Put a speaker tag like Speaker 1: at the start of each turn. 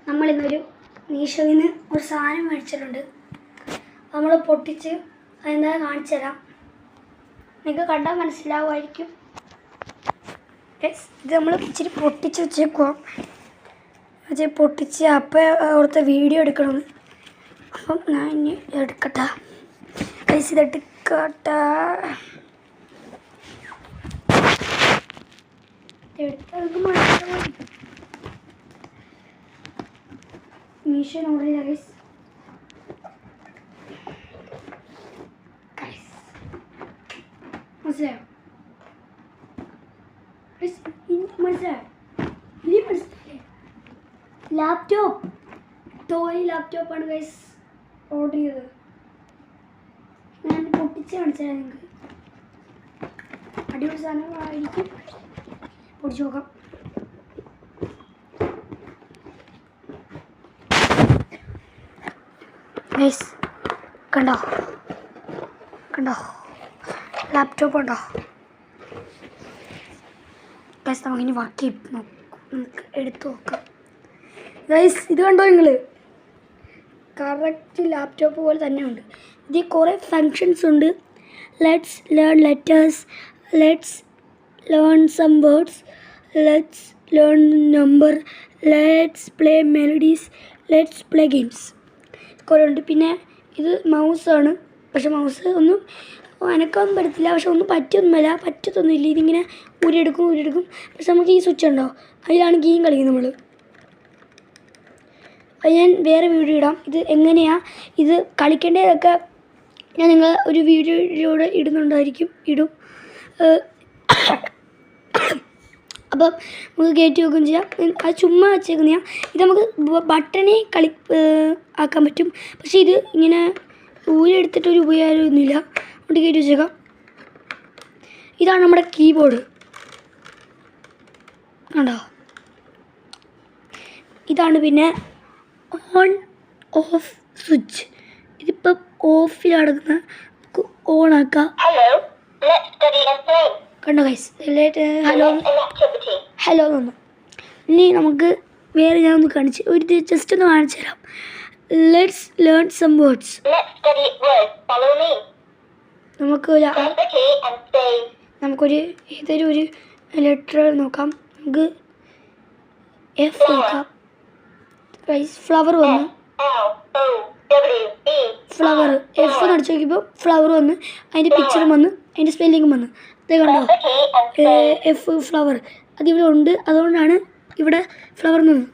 Speaker 1: നമ്മൾ ഇന്നൊരു മീഷോയിൽ നിന്ന് ഒരു സാധനം മേടിച്ചിട്ടുണ്ട്. നമ്മൾ പൊട്ടിച്ച് അതെന്താ കാണിച്ചു തരാം. നിങ്ങൾക്ക് കണ്ടാൽ മനസ്സിലാവുമായിരിക്കും. ഇത് നമ്മൾ ഇച്ചിരി പൊട്ടിച്ച് വെച്ചേക്കുക. പൊട്ടിച്ച് അപ്പം അവിടുത്തെ വീഡിയോ എടുക്കണം. അപ്പം ഞാൻ ഇനി എടുക്കട്ടെ. ഇതെടുക്കട്ടെ. എടുത്തത് മനസ്സിലാവും. മീഷോ ഓർഡർ ചെയ്ത മനസ്സിലായോ? മനസ്സിലായോ? ഇനി മനസ്സിലായില്ലേ? ലാപ്ടോപ്പ്, ടോയ് ലാപ്ടോപ്പാണ് ഗൈസ് ഓർഡർ ചെയ്തത്. ഞാൻ പൊട്ടിച്ച് കാണിച്ചാൽ നിങ്ങൾക്ക് അടിപൊളി സാധനങ്ങളായിരിക്കും. പൊടിച്ച് നോക്കാം. ഗൈസ് കണ്ടോ ലാപ്ടോപ്പ് ഉണ്ടോ ഗൈസ്? നമുക്കിനി വർക്ക് ചെയ്ത് നമുക്ക് എടുത്തു നോക്കാം. ഗൈസ് ഇത് കണ്ടോ നിങ്ങൾ? കറക്റ്റ് ലാപ്ടോപ്പ് പോലെ തന്നെ ഉണ്ട്. ഇതിൽ കുറേ ഫങ്ഷൻസ് ഉണ്ട്. Let's learn letters, let's learn some words, let's learn number, let's play melodies, let's play games കുറേ ഉണ്ട്. പിന്നെ ഇത് മൗസാണ്. പക്ഷെ മൗസ് ഒന്നും അനക്കൊന്നും പറ്റത്തില്ല. പക്ഷെ ഒന്നും പറ്റത്തൊന്നുമില്ല. ഇതിങ്ങനെ ഊരിയെടുക്കും. പക്ഷെ നമുക്ക് ഈ സ്വിച്ച് ഉണ്ടോ, അതിലാണ് ഗെയിം കളിക്കുന്നത് നമ്മൾ. അത് ഞാൻ വേറെ വീഡിയോ ഇടാം. ഇത് എങ്ങനെയാണ് ഇത് കളിക്കേണ്ടതൊക്കെ ഞാൻ നിങ്ങൾ ഒരു വീഡിയോയിലൂടെ ഇടും. അപ്പം നമുക്ക് കയറ്റി വെക്കുകയും ചെയ്യാം. അത് ചുമ്മാ വെച്ചേക്കുന്നതാണ്. ഇത് നമുക്ക് ബട്ടണിൽ ആക്കാൻ പറ്റും. പക്ഷേ ഇത് ഇങ്ങനെ ഊരെടുത്തിട്ടൊരു ഉപകാരമൊന്നുമില്ല. അതുകൊണ്ട് കയറ്റി വെച്ചേക്കാം. ഇതാണ് നമ്മുടെ കീബോർഡ്. കണ്ടോ? ഇതാണ് പിന്നെ ഓൺ ഓഫ് സ്വിച്ച്. ഇതിപ്പം ഓഫിലടങ്ങുന്ന നമുക്ക് ഓണാക്കാം. കണ്ടോ ഗൈസ്? ഹലോ എന്ന്. ഇനി നമുക്ക് വേറെ ഞാൻ ഒന്ന് ജസ്റ്റ് ഒന്ന് കാണിച്ചു തരാം. Let's learn some words. നമുക്കൊരു ഏതൊരു ഒരു ലെറ്റർ നോക്കാം. നമുക്ക് എഫ് നോക്കാം. ഗൈസ് ഫ്ലവർ വന്നു. ഫ്ലവർ എഫ് എന്ന് അടിച്ചു നോക്കിയപ്പോൾ ഫ്ലവർ വന്ന്, അതിൻ്റെ പിക്ചറും വന്ന്, അതിൻ്റെ സ്പെല്ലിങ്ങും വന്ന്. ഇത് കണ്ടോ? എഫ് ഫ്ലവർ അതിവിടെ ഉണ്ട്. അതുകൊണ്ടാണ് ഇവിടെ ഫ്ലവർ നിന്ന്